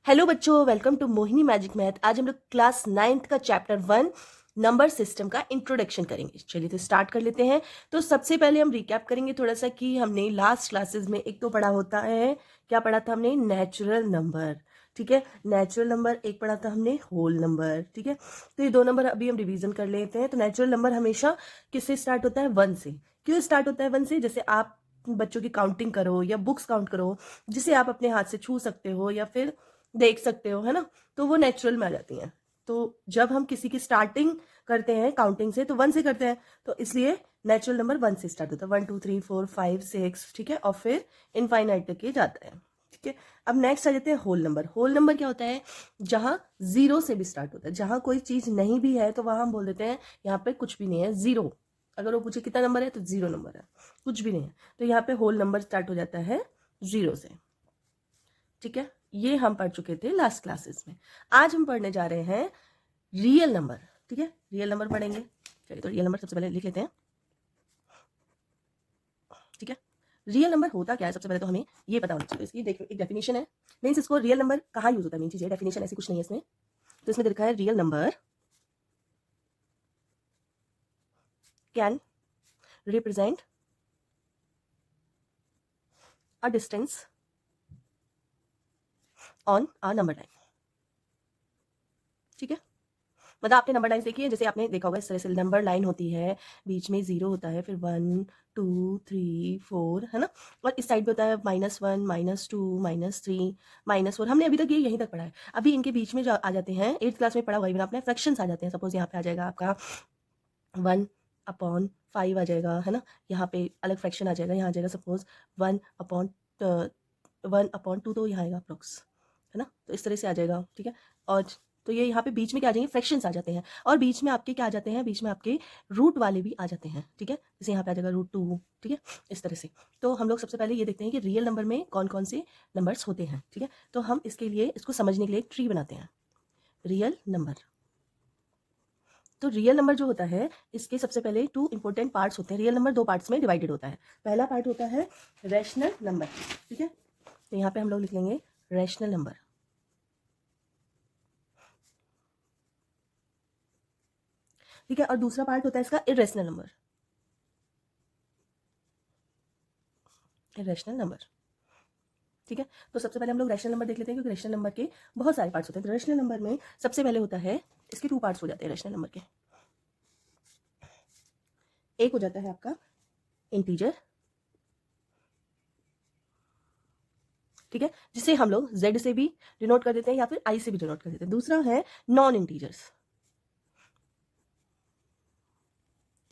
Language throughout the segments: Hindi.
हेलो बच्चों, welcome to Mohini magic math. आज हम लोग क्लास 9th का चैप्टर 1 नंबर सिस्टम का इंट्रोडक्शन करेंगे। चलिए तो स्टार्ट कर लेते हैं। तो सबसे पहले हम रिकैप करेंगे थोड़ा सा कि हमने लास्ट क्लासेस में एक तो पढ़ा होता है, क्या पढ़ा था हमने? Natural number. ठीक है, नेचुरल नंबर एक पढ़ा था हमने, होल नंबर। ठीक है, तो ये दो नंबर अभी हम रिवीजन कर लेते हैं। तो नेचुरल नंबर हमेशा किससे स्टार्ट होता है? 1 से। क्यों स्टार्ट होता है 1 से? जैसे आप बच्चों की काउंटिंग करो या बुक्स काउंट करो, जिसे आप अपने हाथ से छू सकते हो या फिर देख सकते हो, है ना, तो वो नेचुरल में आ जाती हैं। तो जब हम किसी की स्टार्टिंग करते हैं काउंटिंग से तो 1 से करते हैं, तो इसलिए नेचुरल नंबर 1 से स्टार्ट होता है। 1 2 3 4 5 6, ठीक है, और फिर इनफाइनाइट तक ये जाता है। ठीक है, अब नेक्स्ट आ जाते हैं होल नंबर। होल नंबर क्या होता है? जहां जीरो से भी स्टार्ट होता है, जहां कोई चीज नहीं भी है तो वहां हम बोल देते हैं यहाँ पे कुछ भी नहीं है, जीरो। अगर वो पूछे कितना नंबर है तो 0 नंबर है, कुछ भी नहीं है, तो यहाँ पे होल नंबर स्टार्ट हो जाता है 0 से। ठीक है, ये हम पढ़ चुके थे लास्ट क्लासेस में। आज हम पढ़ने जा रहे हैं रियल नंबर। ठीक है, रियल नंबर पढ़ेंगे। चलिए तो रियल नंबर सबसे पहले लिख लेते हैं। ठीक है, रियल नंबर होता क्या है? सबसे पहले तो हमें ये पता होना चाहिए। इसकी देखो एक डेफिनेशन है, मीन्स इसको रियल नंबर कहाँ यूज होता है, मीन चीज डेफिनेशन ऐसी कुछ नहीं है इसमें। तो इसमें लिखा है real number can represent a distance on a number line. ठीक है, मतलब आपने नंबर लाइन देखी है, जैसे आपने देखा होगा इस तरह से नंबर लाइन होती है, बीच में 0 होता है, फिर 1 2 3 4, है ना, और इस साइड पे होता है -1 -2 -3 -4। हमने अभी तक ये यहीं तक पढ़ा है। अभी इनके बीच में जो आ जाते हैं, 8th क्लास में पढ़ा हुआ इवन आपने, फ्रैक्शंस आ जाते हैं। सपोज यहाँ पे आ जाएगा आपका 1/5 आ जाएगा, है ना, यहाँ पे अलग फ्रैक्शन आ जाएगा, यहाँ आ जाएगा सपोज 1/2, तो यहाँ आएगा अप्रोक्स, है ना, तो इस तरह से आ जाएगा। ठीक है, और तो ये यहाँ पे बीच में क्या आ जाएंगे? फ्रैक्शंस आ जाते हैं, और बीच में आपके क्या आ जाते हैं? बीच में आपके रूट वाले भी आ जाते हैं। ठीक है, जैसे यहाँ पे आ जाएगा √2। ठीक है, इस तरह से। तो हम लोग सबसे पहले ये देखते हैं कि रियल नंबर में कौन कौन से नंबर्स होते हैं। ठीक है, तो हम इसके लिए इसको समझने के लिए एक ट्री बनाते हैं, रियल नंबर। तो रियल नंबर जो होता है, इसके सबसे पहले 2 इंपॉर्टेंट पार्ट्स होते हैं। रियल नंबर 2 पार्ट्स में डिवाइडेड होता है। पहला पार्ट होता है रैशनल नंबर। ठीक है, तो यहाँ पे हम लोग लिख लेंगे रैशनल नंबर। ठीक है, और दूसरा पार्ट होता है इसका इरेशनल नंबर। Irrational number. ठीक है, तो सबसे पहले हम लोग रैशनल नंबर देख लेते हैं, क्योंकि रैशनल नंबर के बहुत सारे पार्ट्स होते हैं। तो रैशनल नंबर में सबसे पहले होता है, इसके 2 पार्ट्स हो जाते हैं रैशनल नंबर के। एक हो जाता है आपका इंटीजर, ठीक है, जिसे हम लोग z से भी डिनोट कर देते हैं या फिर i से भी डिनोट कर देते हैं। दूसरा है नॉन इंटीजर्स।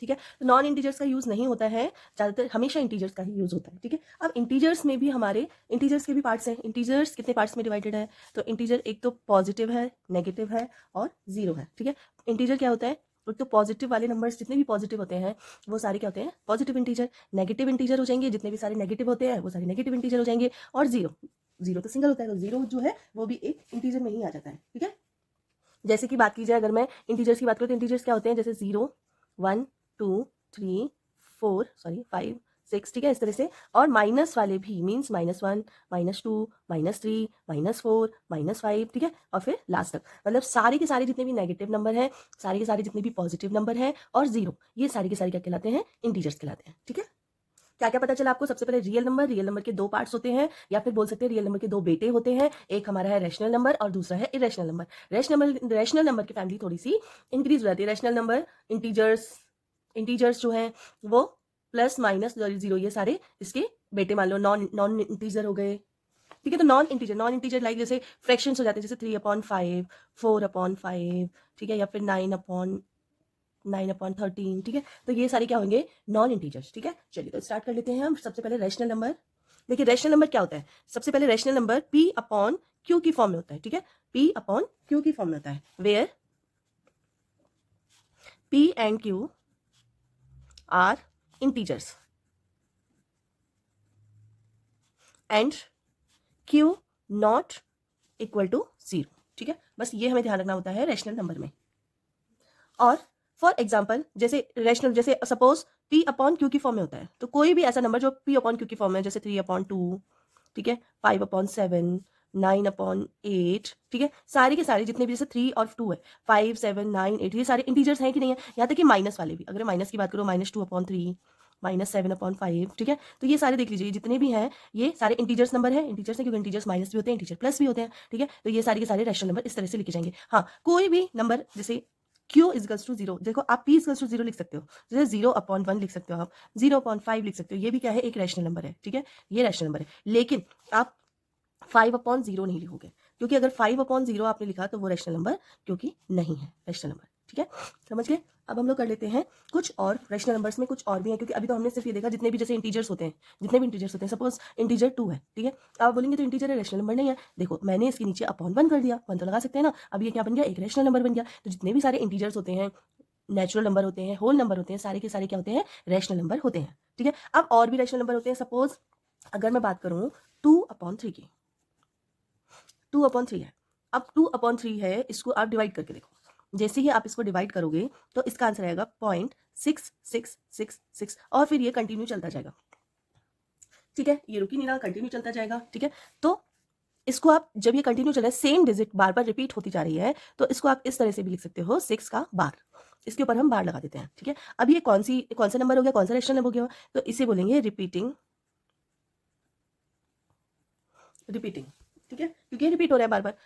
ठीक है, तो नॉन इंटीजर्स का यूज नहीं होता है, ज्यादातर हमेशा इंटीजर्स का ही यूज होता है। ठीक है, अब इंटीजर्स में भी हमारे इंटीजर्स के भी पार्ट्स हैं। इंटीजर्स कितने पार्ट्स में डिवाइडेड है? तो इंटीजर एक तो पॉजिटिव है, नेगेटिव है और 0 है। ठीक है, इंटीजर क्या होता है? एक तो पॉजिटिव वाले नंबर्स जितने भी पॉजिटिव होते हैं वो सारे क्या होते हैं? Positive integer. नेगेटिव इंटीजर हो जाएंगे, जितने भी सारे नेगेटिव होते हैं वो सारे नेगेटिव इंटीजर हो जाएंगे। और 0, 0 तो सिंगल होता है, तो 0 जो है वो भी एक इंटीजर में ही आ जाता है। ठीक है, जैसे कि बात की जाए, अगर मैं इंटीजर्स की बात करूँ तो इंटीजर्स क्या होते हैं? जैसे 0 1 2 3 4 सॉरी 5 6, ठीक है, इस तरह से। और माइनस वाले भी, मीन्स -1 -2 -3 -4 -5, ठीक है, और फिर लास्ट तक। मतलब सारे के सारे जितने भी नेगेटिव नंबर हैं, सारे के सारे जितने भी पॉजिटिव नंबर हैं और 0, ये सारे के सारे क्या कहलाते हैं? इंटीजर्स कहलाते हैं। ठीक है, क्या क्या पता चला आपको? सबसे पहले रियल नंबर, रियल नंबर के 2 पार्ट्स होते हैं, या फिर बोल सकते हैं रियल नंबर के 2 बेटे होते हैं। एक हमारा है रैशनल नंबर और दूसरा है इरेशनल नंबर। रैशनल नंबर की फैमिली थोड़ी सी इंक्रीज हो जाती है। रैशनल नंबर इंटीजर्स जो है वो प्लस माइनस 0, ये सारे इसके बेटे मान लो, नॉन नॉन इंटीजर हो गए। ठीक है, तो नॉन इंटीजर लाइक जैसे फ्रैक्शंस हो जाते हैं, जैसे 3/5 4/5, ठीक है, या फिर 9/13। ठीक है, तो ये सारे क्या होंगे? Non integers. ठीक है, चलिए तो स्टार्ट कर लेते हैं हम। सबसे पहले रैशनल नंबर। देखिए रैशनल नंबर क्या होता है? सबसे पहले रैशनल नंबर P/Q की फॉर्म में होता है। ठीक है, P/Q की फॉर्म में होता है, where P and Q are integers and Q not equal to 0। ठीक है, बस ये हमें ध्यान रखना होता है रैशनल नंबर में। और फॉर एग्जाम्पल जैसे रैशनल, जैसे सपोज P/Q की फॉर्म में होता है, तो कोई भी ऐसा नंबर जो P/Q की फॉर्म में, जैसे 3/2, ठीक है, 5/7, 9/8, ठीक है। सारे के सारे जितने भी, जैसे 3 और 2 है, 5, 7, 9, 8, ये सारे इंटीजर्स हैं कि नहीं है। यहाँ तक कि माइनस वाले भी, अगर माइनस की बात करो, -2/3, -7/5, ठीक है। तो ये सारे देख लीजिए, जितने भी हैं ये सारे इंटीजर्स नंबर है। इंटीजर्स है क्योंकि इंटीजर्स माइनस भी होते हैं, इंटीजर प्लस भी होते हैं, ठीक है। तो ये सारे के सारे रैशनल नंबर इस तरह से लिखे जाएंगे। हाँ, कोई भी नंबर जैसे q इजकल्स टू 0, देखो आप p इजकल्स टू 0 लिख सकते हो, जैसे 0/1 लिख सकते हो, आप 0/5 लिख सकते हो, ये भी क्या है, एक रैशनल नंबर है, ठीक है। ये रैशनल नंबर है, लेकिन आप 5/0 नहीं लिखोगे, क्योंकि अगर 5/0 आपने लिखा तो वो रैशनल नंबर क्योंकि नहीं है रैशनल नंबर, ठीक है। समझ गए। अब हम लोग कर लेते हैं कुछ और रैशनल नंबर्स में, कुछ और भी हैं, क्योंकि अभी तो हमने सिर्फ ये देखा जितने भी जैसे इंटीजर्स होते हैं, जितने भी इंटीजर्स होते हैं। सपोज इंटीजर 2 है, ठीक है। आप बोलेंगे तो इंटीजर है, रैशनल नंबर नहीं है। देखो मैंने इसके नीचे /1 कर दिया, 1 तो लगा सकते हैं ना। अब ये क्या बन गया, एक रैशनल नंबर बन गया। तो जितने भी सारे इंटीजर्स होते हैं, नेचुरल नंबर होते हैं, होल नंबर होते हैं, सारे के सारे क्या होते हैं, रैशनल नंबर होते हैं, ठीक है। अब और भी रैशनल नंबर होते हैं। सपोज अगर मैं बात करूं 2/3 की, 2/3 है। अब 2/3 है, इसको आप डिवाइड करके देखो। जैसे ही आप इसको डिवाइड करोगे तो इसका आंसर आएगा 0.6666 और फिर ये कंटिन्यू चलता जाएगा, ठीक है। ये रुकी नहीं रहा, कंटिन्यू चलता जाएगा, ठीक है। तो इसको आप, जब ये कंटिन्यू चल रहा है, सेम डिजिट बार बार रिपीट होती जा रही है, तो इसको आप इस तरह से भी लिख सकते हो, 6 का बार। इसके ऊपर हम बार लगा देते हैं, ठीक है। अब ये कौन सा नंबर हो गया, कौन सा रैशनल नंबर हो गया, तो इसे बोलेंगे रिपीटिंग, ठीक है, क्योंकि ये रिपीट हो रहा है बार बार।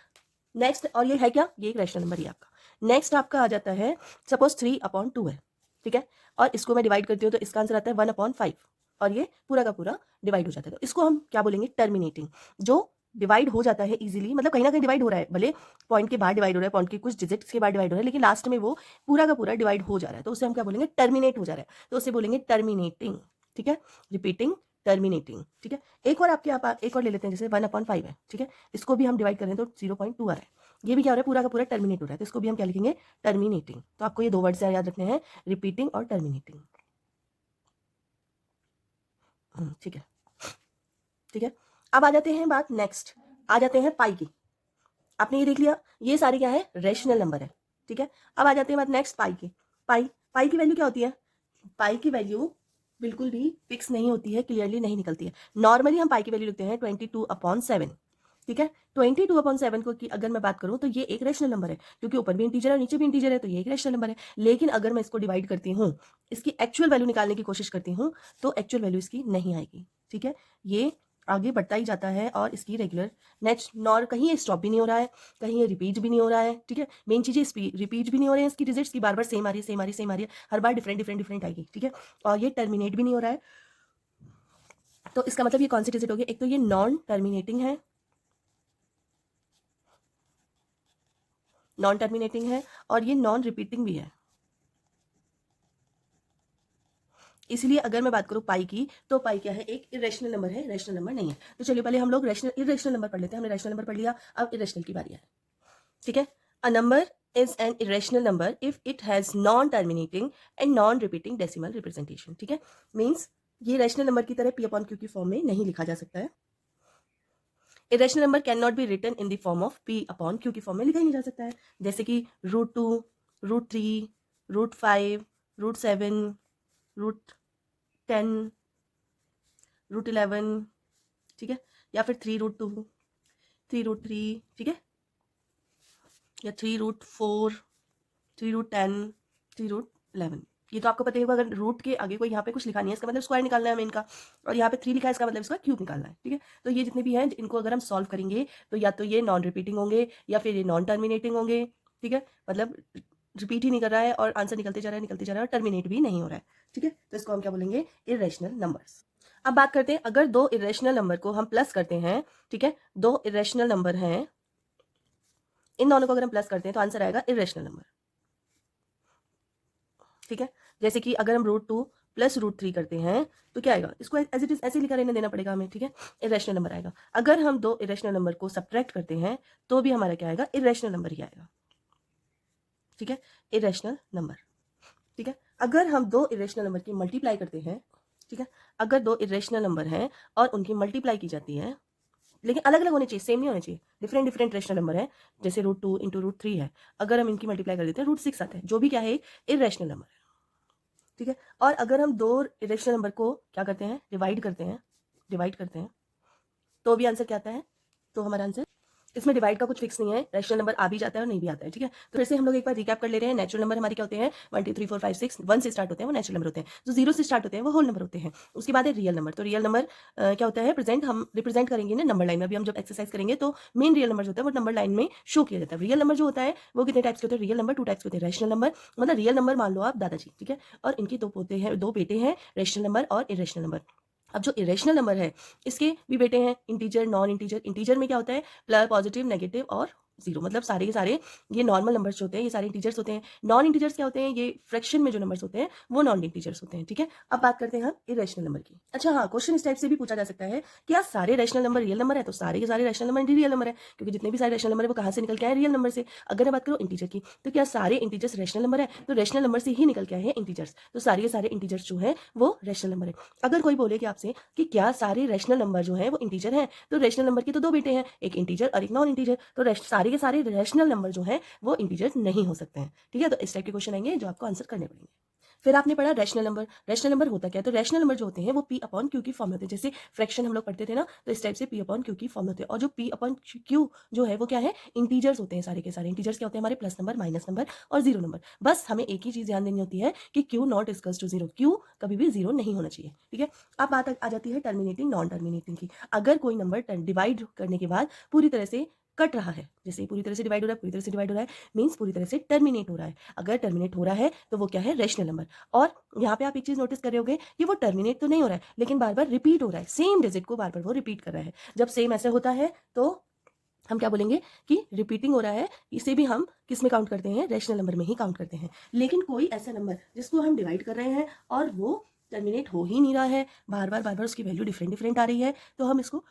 नेक्स्ट, और ये है क्या, ये एक रैशनल नंबर ही आपका। नेक्स्ट आपका आ जाता है, सपोज 3/2 है, ठीक है। और इसको मैं डिवाइड करती हूँ तो इसका आंसर आता है 1/5, और ये पूरा का पूरा डिवाइड हो जाता है। तो इसको हम क्या बोलेंगे, टर्मिनेटिंग। जो डिवाइड हो जाता है इजीली, मतलब कहीं ना कहीं डिवाइड हो रहा है, भले पॉइंट के बाद डिवाइड हो रहा है, पॉइंट के कुछ डिजिट्स के बाद डिवाइड हो रहा है, लेकिन लास्ट में वो पूरा का पूरा डिवाइड हो जा रहा है, तो उसे हम क्या बोलेंगे, टर्मिनेट हो जा रहा है, तो उसे बोलेंगे टर्मिनेटिंग, ठीक है। रिपीटिंग, टर्मिनेटिंग, ठीक है। एक और आपके आप एक और ले लेते हैं, जैसे 1/5 है, ठीक है। इसको भी हम डिवाइड करें तो 0.2 आ रहा है, ये भी क्या हो रहा है, पूरा का पूरा टर्मिनेट हो रहा है, तो इसको भी हम क्या लिखेंगे, टर्मिनेटिंग। तो आपको ये दो वर्ड्स याद रखने हैं, रिपीटिंग और टर्मिनेटिंग, ठीक है, ठीक है। अब आ जाते हैं बात नेक्स्ट, आ जाते हैं पाई की। आपने ये देख लिया, ये सारे क्या है, रैशनल नंबर है, ठीक है। अब आ जाते हैं बात नेक्स्ट पाई की। पाई पाई की वैल्यू क्या होती है, पाई की वैल्यू बिल्कुल भी फिक्स नहीं होती है, क्लियरली नहीं निकलती है। नॉर्मली हम पाई की वैल्यू लिखते हैं 22/7, ठीक है। 22/7 को की अगर मैं बात करूं तो ये एक रैशनल नंबर है, क्योंकि ऊपर भी इंटीजर है और नीचे भी इंटीजर है, तो ये एक रैशनल नंबर है। लेकिन अगर मैं इसको डिवाइड करती हूँ, इसकी एक्चुअल वैल्यू निकालने की कोशिश करती हूँ, तो एक्चुअल वैल्यू इसकी नहीं आएगी, ठीक है। ये आगे बढ़ता ही जाता है और इसकी रेगुलर नेक्स्ट नॉर, कहीं ये स्टॉप भी नहीं हो रहा है, कहीं ये रिपीट भी नहीं हो रहा है, ठीक है। मेन चीज़ रिपीट भी नहीं हो रहे हैं, इसकी डिजिट्स की बार बार सेम आ रही है, सेम आ रही है, सेम आ रही है, हर बार डिफरेंट आएगी, ठीक है। और ये टर्मिनेट भी नहीं हो रहा है, तो इसका मतलब ये कौन सी डिजिट होगी, एक तो ये नॉन टर्मिनेटिंग है, नॉन टर्मिनेटिंग है, और ये नॉन रिपीटिंग भी है। इसलिए अगर मैं बात करूं पाई की, तो पाई क्या है, एक इरेशनल नंबर है, रैशनल नंबर नहीं है। तो चलिए पहले हम लोग इरेशनल नंबर पढ़ लेते हैं। हमने रैशनल नंबर पढ़ लिया, अब इरेशनल की बारी है, ठीक है। A number is an irrational number if it has non terminating and non repeating decimal representation, ठीक है। मीन्स ये रैशनल नंबर की तरह p/q की फॉर्म में नहीं लिखा जा सकता है। Irrational number can not be written in the form of p/q की फॉर्म में लिखा ही नहीं जा सकता है, जैसे कि √2, √3, √5, √7, √10, √11, ठीक है, या फिर 3√2, 3√3, ठीक है, या 3√4, 3√10, 3√11। ये तो आपको पता ही होगा, अगर रूट के आगे कोई यहाँ पे कुछ लिखा नहीं है, इसका मतलब स्क्वायर निकालना है हमें इनका, और यहाँ पे 3 लिखा है, इसका मतलब इसका क्यूब निकालना है, ठीक है। तो ये जितने भी हैं, इनको अगर हम सॉल्व करेंगे तो या तो ये नॉन रिपीटिंग होंगे या फिर ये नॉन टर्मिनेटिंग होंगे, ठीक है। मतलब रिपीट ही नहीं कर रहा है और आंसर निकलते जा रहा है और टर्मिनेट भी नहीं हो रहा है, ठीक है। तो इसको हम क्या बोलेंगे, इरेशनल नंबर्स। अब बात करते हैं, अगर दो इरेशनल नंबर को हम प्लस करते हैं, ठीक है, दो इरेशनल नंबर हैं, इन दोनों को अगर हम प्लस करते हैं तो आंसर आएगा इरेशनल नंबर, ठीक है। जैसे कि अगर हम √2 प्लस √3 करते हैं तो क्या आएगा, इसको एज इट इज ऐसे लिखा रहने देना पड़ेगा हमें, ठीक है। इरेशनल नंबर आएगा। अगर हम दो इरेशनल नंबर को सब्ट्रैक्ट करते हैं तो भी हमारा क्या आएगा, इरेशनल नंबर ही आएगा, ठीक है, इरेशनल नंबर, ठीक है। अगर हम दो इरेशनल नंबर की मल्टीप्लाई करते हैं, ठीक है, अगर दो इरेशनल नंबर हैं और उनकी मल्टीप्लाई की जाती है, लेकिन अलग अलग होने चाहिए, सेम नहीं होने चाहिए, डिफरेंट रेशनल नंबर है, जैसे √2 इंटू √3 है, अगर हम इनकी मल्टीप्लाई कर देते हैं √6 आता है, जो भी क्या है, इरेशनल नंबर है, ठीक है। और अगर हम दो इरेशनल नंबर को क्या करते हैं, डिवाइड करते हैं, तो भी आंसर क्या आता है, तो हमारा आंसर इसमें डिवाइड का कुछ फिक्स नहीं है, रैशनल नंबर आ भी जाता है और नहीं भी आता है, ठीक है। तो फिर से हम लोग एक बार रिकैप कर ले रहे हैं। नेचुरल नंबर हमारे क्या होते हैं, 1 2 3 4 5 6 1 से स्टार्ट होते हैं, वो नेचुरल नंबर होते हैं। जो 0 से स्टार्ट होते हैं वो होल नंबर होते हैं। उसके बाद है रियल नंबर। तो रियल नंबर क्या होता है, प्रेजेंट हम रिप्रेजेंट करेंगे ना नंबर लाइन में। अभी हम जब एक्सरसाइज करेंगे तो मेन रियल नंबर जो होता है वो नंबर लाइन में शो किया जाता है। रियल नंबर जो होता है वो कितने टाइप्स के होते हैं, रियल नंबर 2 टाइप्स के होते हैं। रैशनल नंबर मतलब रियल नंबर मान लो आप दादाजी, ठीक है, और इनके दो बेटे हैं, रैशनल नंबर और इरेशनल नंबर। अब जो इरेशनल नंबर है इसके भी बेटे हैं, इंटीजर, नॉन इंटीजर। इंटीजर में क्या होता है, प्लस, पॉजिटिव, नेगेटिव और जीरो, मतलब सारे के सारे ये नॉर्मल नंबर्स जो होते हैं ये सारे इंटीजर्स होते हैं। नॉन इंटीजर्स क्या होते हैं, ये फ्रैक्शन में जो नंबर्स होते हैं वो नॉन इंटीजर्स होते हैं, ठीक है। अब बात करते हैं हम इरेशनल नंबर की। अच्छा हाँ, क्वेश्चन इस टाइप से भी पूछा जा सकता है, क्या सारे रैशनल नंबर रियल नंबर है? तो सारे के सारे रैशनल नंबर रियल नंबर है, क्योंकि जितने भी सारे रैशनल नंबर है वो कहाँ से निकल के आए, रियल नंबर से। अगर मैं बात करूँ इंटीजर की, तो क्या सारे इंटीजर्स रैशनल नंबर है? तो रैशनल नंबर से ही निकल के आए हैं इंटीजर्स, तो सारे के सारे इंटीजर्स जो है वो रैशनल नंबर है। अगर कोई बोले कि आपसे कि क्या सारे रैशनल नंबर जो है वो इंटीजर हैं, तो रैशनल नंबर के तो दो बेटे हैं, एक इंटीजर और एक नॉन इंटीजर। तो सारे के सारे रैशनल नंबर जो है वो इंटीजर नहीं हो सकते हैं, ठीक है। तो इस टाइप के क्वेश्चन आएंगे जो आपको आंसर करने पड़ेंगे। फिर आपने पढ़ा रैशनल नंबर। रैशनल नंबर होता क्या है, तो रैशनल नंबर जो होते हैं वो P/Q की फॉर्म में होते हैं। जैसे फ्रैक्शन हम लोग पढ़ते थे ना, तो इस टाइप से P/Q की फॉर्म में होते हैं। और जो P/Q जो है वो क्या है, इंटीजर्स होते हैं। सारे के सारे इंटीजर्स क्या होते हैं हमारे, प्लस नंबर, माइनस नंबर और जीरो नंबर। बस हमें एक ही चीज ध्यान देनी होती है कि Q not equals to zero, Q कभी भी जीरो नहीं होना चाहिए, ठीक है। अब बात आ जाती है टर्मिनेटिंग, नॉन टर्मिनेटिंग की। अगर कोई नंबर डिवाइड करने के बाद पूरी तरह से कट रहा है, जैसे पूरी तरह से डिवाइड हो रहा है, पूरी तरह से डिवाइड हो रहा है, मींस पूरी तरह से टर्मिनेट हो रहा है। अगर टर्मिनेट हो रहा है तो वो क्या है, रैशनल नंबर। और यहाँ पे आप एक चीज नोटिस कर रहे होगे कि वो टर्मिनेट तो नहीं हो रहा है, लेकिन बार बार रिपीट हो रहा है, सेम डिजिट को बार बार वो रिपीट कर रहा है। जब सेम ऐसे होता है तो हम क्या बोलेंगे कि रिपीटिंग हो रहा है, इसे भी हम किस में काउंट करते हैं, रैशनल नंबर में ही काउंट करते हैं। लेकिन कोई ऐसा नंबर जिसको हम डिवाइड कर रहे हैं और वो टर्मिनेट हो ही नहीं रहा है, बार बार उसकी वैल्यू डिफरेंट डिफरेंट आ रही है, तो हम इसको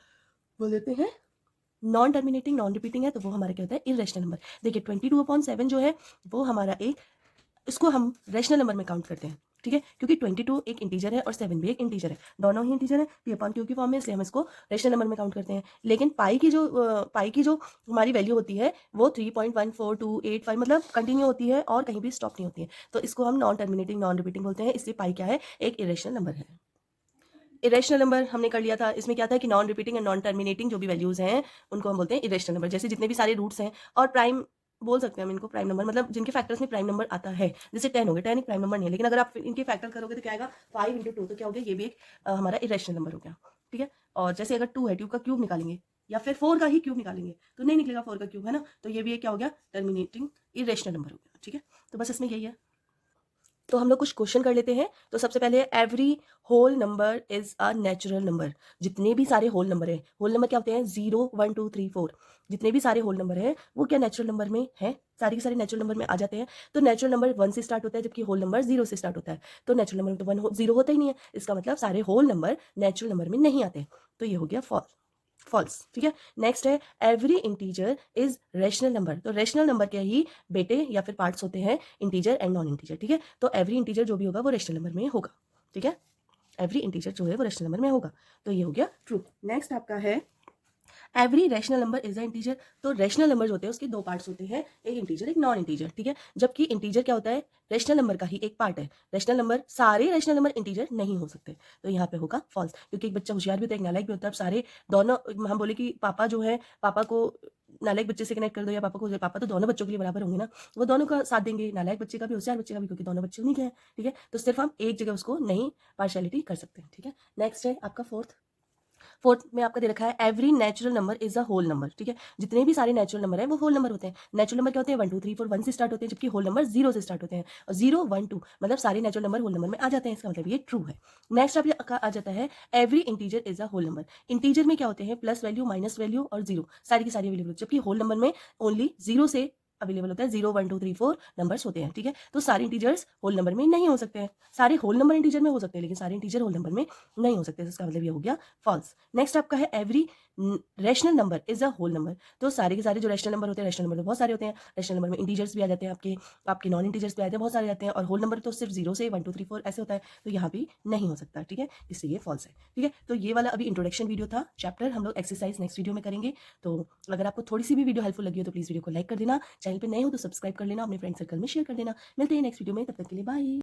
बोल देते हैं नॉन टर्मिनेटिंग, नॉन रिपीटिंग है, तो वो हमारा क्या होता है, इरेशनल नंबर। देखिए 22/7 जो है वो हमारा एक, इसको हम रैशनल नंबर में काउंट करते हैं, ठीक है, क्योंकि 22 एक इंटीजर है और 7 भी एक इंटीजर है, दोनों ही इंटीजर है, P/Q की फॉर्म में, इसलिए हम इसको रैशनल नंबर में काउंट करते हैं। लेकिन पाई की जो हमारी वैल्यू होती है वो 3.14285 मतलब कंटिन्यू होती है और कहीं भी स्टॉप नहीं होती है, तो इसको हम नॉन टर्मिनेटिंग, नॉन रिपीटिंग बोलते हैं। इसलिए पाई क्या है, एक इरेशनल नंबर है। इरेशनल नंबर हमने कर लिया था, इसमें क्या था कि non repeating and non terminating जो भी वैल्यूज हैं उनको हम बोलते हैं इरेशनल नंबर। जैसे जितने भी सारे रूट्स हैं और प्राइम बोल सकते हैं हम इनको प्राइम नंबर, मतलब जिनके फैक्टर्स में प्राइम नंबर आता है, जैसे 10 हो गया, 10 एक प्राइम नंबर नहीं है, लेकिन अगर आप इनके फैक्टर करोगे तो क्या आएगा, 5 × 2, तो क्या हो गया, ये भी एक हमारा इरेशनल नंबर हो गया, ठीक है। और जैसे अगर 2 है, 2 का क्यूब निकालेंगे या फिर 4 का ही क्यूब निकालेंगे तो नहीं निकलेगा 4 का क्यूब, है ना, तो ये भी एक क्या हो गया, टर्मिनेटिंग इरेशनल नंबर हो गया, ठीक है। तो बस इसमें यही है। तो हम लोग कुछ क्वेश्चन कर लेते हैं। तो सबसे पहले every whole number is a natural number. जितने भी सारे होल नंबर हैं, होल नंबर क्या होते हैं, 0 1 2 3 4, जितने भी सारे होल नंबर हैं वो क्या नेचुरल नंबर में है, सारे के सारे नेचुरल नंबर में आ जाते हैं। तो नेचुरल नंबर 1 से स्टार्ट होता है, जबकि होल नंबर 0 से स्टार्ट होता है। तो नेचुरल नंबर में तो 1 0 होता ही नहीं है, इसका मतलब सारे होल नंबर नेचुरल नंबर में नहीं आते। तो ये हो गया फॉल्स, ठीक है। नेक्स्ट है every integer is rational number. तो रैशनल नंबर के ही बेटे या फिर पार्ट्स होते हैं इंटीजर एंड नॉन इंटीजर, ठीक है। तो एवरी इंटीजर जो भी होगा वो रैशनल नंबर में होगा, ठीक है। एवरी इंटीजर जो है वो रैशनल नंबर में होगा, तो ये हो गया ट्रू। नेक्स्ट आपका है every rational number is a integer. तो रैशनल नंबर होते हैं उसके दो पार्ट्स होते हैं, एक इंटीजर एक नॉन इंटीजर, ठीक है। जबकि इंटीजर क्या होता है, रैशनल नंबर का ही एक पार्ट है। रैशनल नंबर, सारे रैशनल नंबर इंटीजर नहीं हो सकते, तो यहाँ पे होगा फॉल्स, क्योंकि एक बच्चा होशियार भी होता है, एक नालायक भी होता है। अब सारे दोनों, हम बोले कि पापा जो है, पापा को नालायक बच्चे से कनेक्ट कर दो या पापा को, पापा तो दोनों बच्चों के लिए बराबर होंगे ना, वो दोनों का साथ देंगे, नालायक बच्चे का भी होशियार बच्चे का भी, क्योंकि दोनों बच्चे उन्हीं के हैं, ठीक है। तो सिर्फ हम एक जगह उसको नहीं पार्शियलिटी कर सकते, ठीक है। नेक्स्ट है आपका फोर्थ में आपका दे रखा है every natural number is a whole number, ठीक है। जितने भी सारे नेचुरल नंबर है वो होल नंबर होते हैं। नेचुरल नंबर क्या होते हैं, 1 2 3 4 1 से स्टार्ट होते हैं, जबकि होल नंबर 0 से स्टार्ट होते हैं। और 0 1 2 मतलब सारे नेचुरल नंबर होल नंबर में आ जाते हैं, इसका मतलब ये ट्रू है। नेक्स्ट आप आ जाता है every integer is a whole number. Integer में क्या होते हैं, प्लस वैल्यू, माइनस वैल्यू और जीरो, सारी की सारी अवेलेबल, जबकि होल नंबर में ओनली 0 से अवेलेबल होता है, 0 1 2 3 4 नंबर्स होते हैं, ठीक है। तो सारे इंटीजर्स होल नंबर में नहीं हो सकते हैं, सारे होल नंबर इंटीजर में हो सकते हैं लेकिन सारे इंटीजर होल नंबर में नहीं हो सकते, इसका मतलब ये हो गया फॉल्स। नेक्स्ट आपका है every rational number is a whole number. तो सारे के सारे जो रैशनल नंबर होते हैं, रैशनल नंबर बहुत सारे होते हैं, रैशनल नंबर में इंटीजर्स भी आ जाते हैं, आपके नॉन इंटीजर्स भी आ जाते हैं, बहुत सारे जाते हैं, और होल नंबर तो सिर्फ 0 से 1 2 3 4 ऐसे होता है, तो यहाँ भी नहीं हो सकता, ठीक है, इसलिए ये फॉल्स है, ठीक है। तो ये वाला अभी इंट्रोडक्शन वीडियो था, चैप्टर हम लोग एक्सरसाइज नेक्स्ट वीडियो में करेंगे। तो अगर आपको थोड़ी सी भी वीडियो हेल्पफुल लगी हो तो प्लीज वीडियो को लाइक कर देना, चैनल पर नए हो तो सब्सक्राइब कर लेना, अपने फ्रेंड सर्कल में शेयर कर देना। मिलते हैं नेक्स्ट वीडियो में, तब तक के लिए बाय।